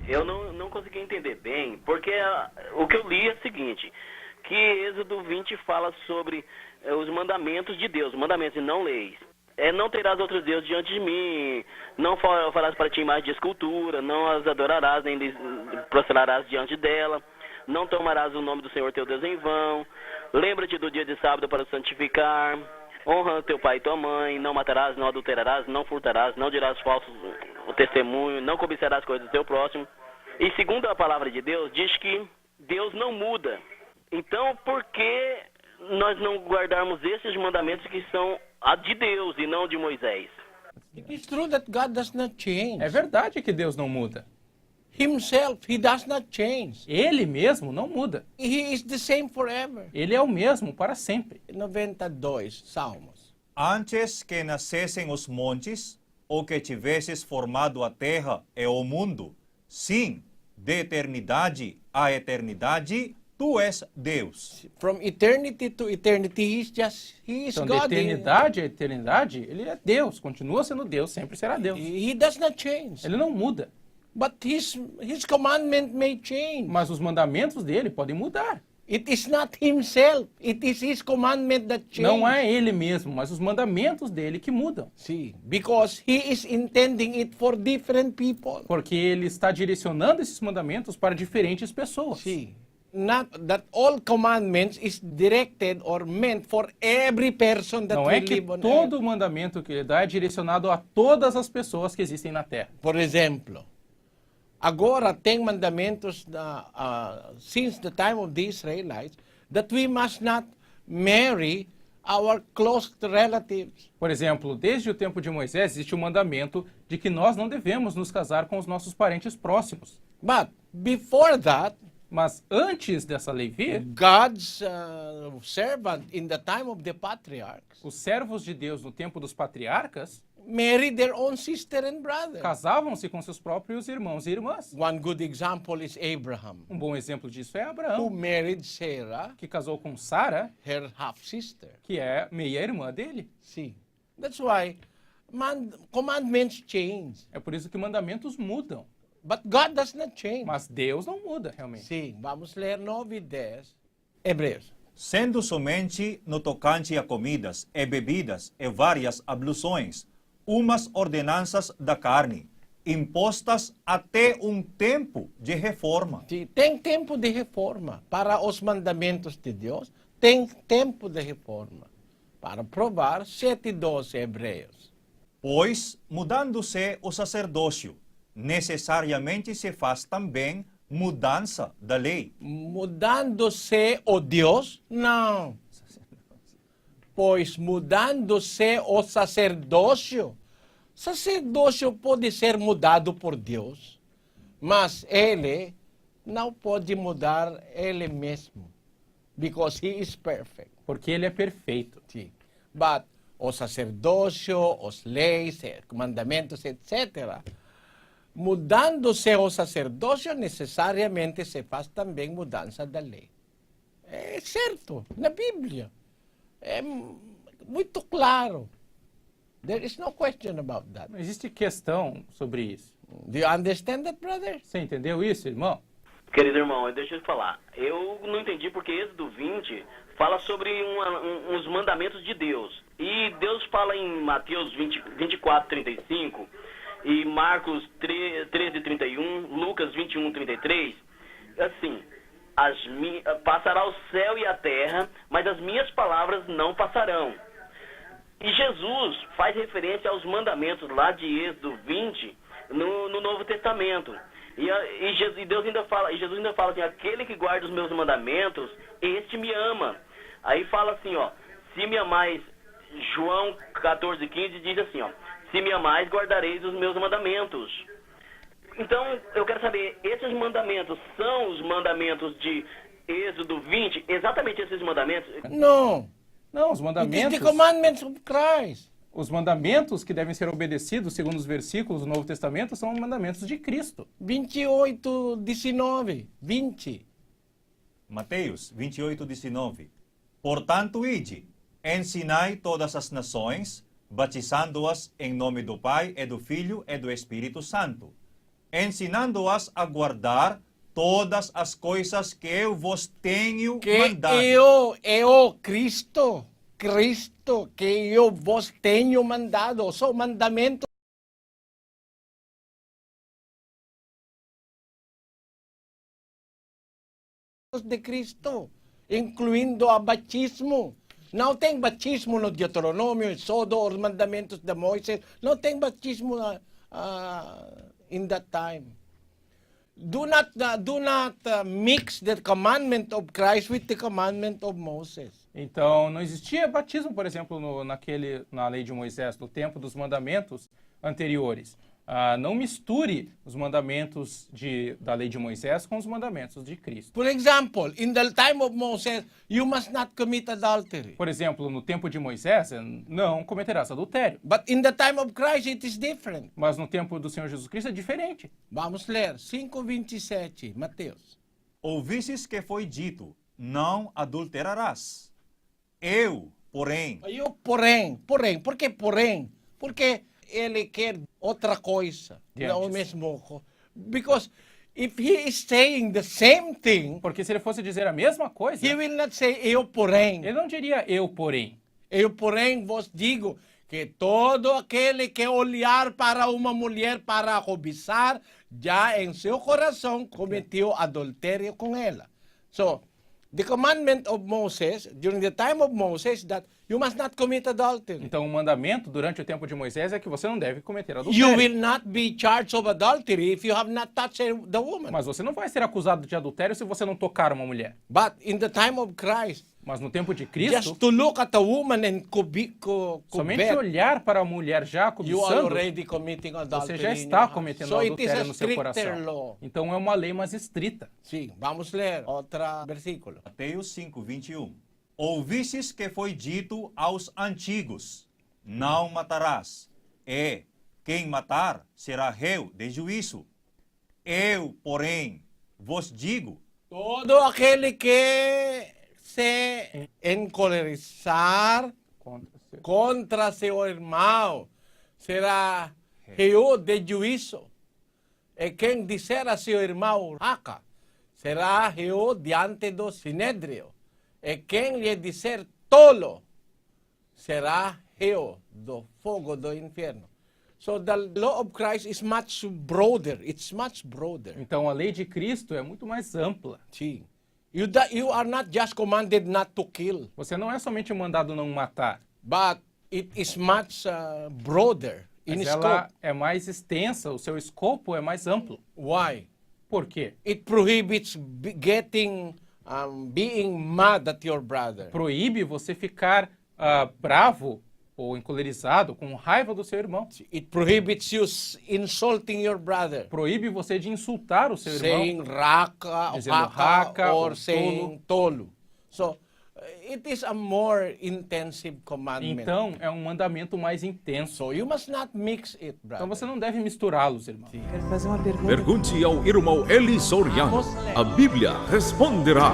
Eu não consegui entender bem, porque o que eu li é o seguinte, que Êxodo 20 fala sobre os mandamentos de Deus, mandamentos e não leis. Não terás outros deuses diante de mim, não farás para ti imagem de escultura, não as adorarás, nem prostrarás diante dela, não tomarás o nome do Senhor teu Deus em vão, lembra-te do dia de sábado para o santificar, honra teu pai e tua mãe, não matarás, não adulterarás, não furtarás, não dirás falso o testemunho, não cobiçarás coisas do teu próximo. E segundo a palavra de Deus, diz que Deus não muda. Então, por que nós não guardarmos esses mandamentos que são a de Deus e não de Moisés? It is true that God does not change. É verdade que Deus não muda. Himself, He does not change. Ele mesmo não muda. He is the same forever. Ele é o mesmo para sempre. 92, Salmos. Antes que nascessem os montes, ou que tivesses formado a terra e o mundo, sim, de eternidade a eternidade, tu és Deus. From eternity to eternity, He is Então, God. de eternidade a eternidade, ele é Deus, continua sendo Deus, sempre será Deus. He does not change. Ele não muda, But His commandment may change. mas os mandamentos dele podem mudar. It is not Himself. It is His commandment that change. Não é ele mesmo, mas os mandamentos dele que mudam. See, because He is intending it for different people. Porque ele está direcionando esses mandamentos para diferentes pessoas. See, not that all commandments is directed or meant for every person that Não will é que live on todo earth. o mandamento que ele dá é direcionado a todas as pessoas que existem na Terra. Por exemplo, agora tem mandamentos since the time of the Israelites that we must not marry our close relatives. Por exemplo, desde o tempo de Moisés existe o mandamento de que nós não devemos nos casar com os nossos parentes próximos. But before that, Mas antes dessa lei vir, God's servant in the time of the patriarchs os servos de Deus no tempo dos patriarcas married their own sister and brother. casavam-se com seus próprios irmãos e irmãs. One good example is Abraham, Um bom exemplo disso é who Abraão, married Sarah, que casou com Sara, her half-sister. que é meia-irmã dele. See, that's why commandments change. É por isso que mandamentos mudam. But God does not change. Mas Deus não muda, realmente. Sim, vamos ler 9 e 10. Hebreus. Sendo somente no tocante a comidas e bebidas e várias abluções, umas ordenanças da carne, impostas até um tempo de reforma. Sim, tem tempo de reforma para os mandamentos de Deus. Tem tempo de reforma para provar 7:12 Hebreus. Pois, mudando-se o sacerdócio, necessariamente se faz também mudança da lei. Mudando-se o Deus? Não. Pois mudando-se o sacerdócio pode ser mudado por Deus, mas ele não pode mudar ele mesmo, because he is perfect. Porque ele é perfeito. Sim. But o sacerdócio, os leis, mandamentos, etc., mudando-se o sacerdócio, necessariamente se faz também mudança da lei. É certo, na Bíblia. É muito claro. There is no question about that. Não existe questão sobre isso. Do you understand that, brother? Você entendeu isso, irmão? Querido irmão, deixa eu te falar. Eu não entendi porque Êxodo 20 fala sobre uns mandamentos de Deus. E Deus fala em Mateus 24:35 e Marcos 13:31, Lucas 21:33, assim, passará o céu e a terra, mas as minhas palavras não passarão. E Jesus faz referência aos mandamentos lá de Êxodo 20 no Novo Testamento. E Deus ainda fala, e Jesus ainda fala assim: aquele que guarda os meus mandamentos, este me ama. Aí fala assim, ó, se me amais, João 14:15 diz assim, ó, se me amais, guardareis os meus mandamentos. Então, eu quero saber, esses mandamentos são os mandamentos de Êxodo 20, exatamente esses mandamentos? No. Não, os It is mandamentos, the commandments of Christ. os mandamentos que devem ser obedecidos, segundo os versículos do Novo Testamento, são os mandamentos de Cristo. 28:19, 20. Mateus 28:19. Portanto, ide, ensinai todas as nações, batizando-as em nome do Pai e do Filho e do Espírito Santo, ensinando-as a guardar todas as coisas que eu vos tenho Que mandado. eu, Cristo, que eu vos tenho mandado. So, mandamento de Cristo, incluindo a batismo. Não tem batismo no Deuteronômio, Êxodo, os mandamentos de Moisés. Não tem batismo in that time. Do not mix the commandment of Christ with the commandment of Moses. Então, não existia batismo, por exemplo, na lei de Moisés, no tempo dos mandamentos anteriores. Não misture os mandamentos da lei de Moisés com os mandamentos de Cristo. For example, in the time of Moses, you must not commit adultery. Por exemplo, no tempo de Moisés, não cometerás adultério. But in the time of Christ, it is different. Mas no tempo do Senhor Jesus Cristo é diferente. Vamos ler 5:27, Mateus. Ouvistes que foi dito, não adulterarás. Eu, porém, Por que porém? Porque ele quer outra coisa, De não o antes. mesmo. Because if he is saying the same thing, Porque se ele fosse dizer a mesma coisa, he will not say eu porém. ele não diria eu, porém. Eu porém vos digo que todo aquele que olhar para uma mulher para a cobiçar, já em seu coração cometeu adultério com ela. So, the commandment of Moses, during the time of Moses, that you must not commit adultery. Então, o mandamento durante o tempo de Moisés é que você não deve cometer You adultério. will not be charged of adultery if you have not touched the woman. Mas você não vai ser acusado de adultério se você não tocar uma mulher. But in the time of Christ, Mas no tempo de just Cristo, to look at a woman and somente covet, olhar para a mulher já you are cobiçando, already committing adultery. você já in está your heart. cometendo So it is a adultério no seu stricter coração. law. Então é uma lei mais estrita. Sim, vamos ler outro versículo. Mateus 5:21. Ouvistes que foi dito aos antigos, não matarás, e quem matar será réu de juízo. Eu, porém, vos digo, Todo aquele que se encolerizar contra seu irmão será réu de juízo. E quem disser a seu irmão raca será réu diante do sinédrio. E quem lhe disser tolo será réu do fogo do inferno. So the law of Christ is much broader. It's much broader. Então a lei de Cristo é muito mais ampla. Sim. You are not just commanded not to kill, Você não é somente mandado não matar, but it is much broader in mas scope. ela é mais extensa, o seu escopo é mais amplo. Why? Por quê? It prohibits being mad at your brother. Proíbe você ficar bravo ou encolerizado, com raiva do seu irmão. It prohibits you insulting your brother, Proíbe você de insultar o seu irmão, saying raka, Dizendo raca or ou saying tolo. So it is a more intensive commandment. Então é um mandamento mais intenso. So you must not mix it, brother. Então você não deve misturá-los, irmão. Quero fazer uma pergunta. Pergunte ao irmão Eli Soriano. A Bíblia responderá.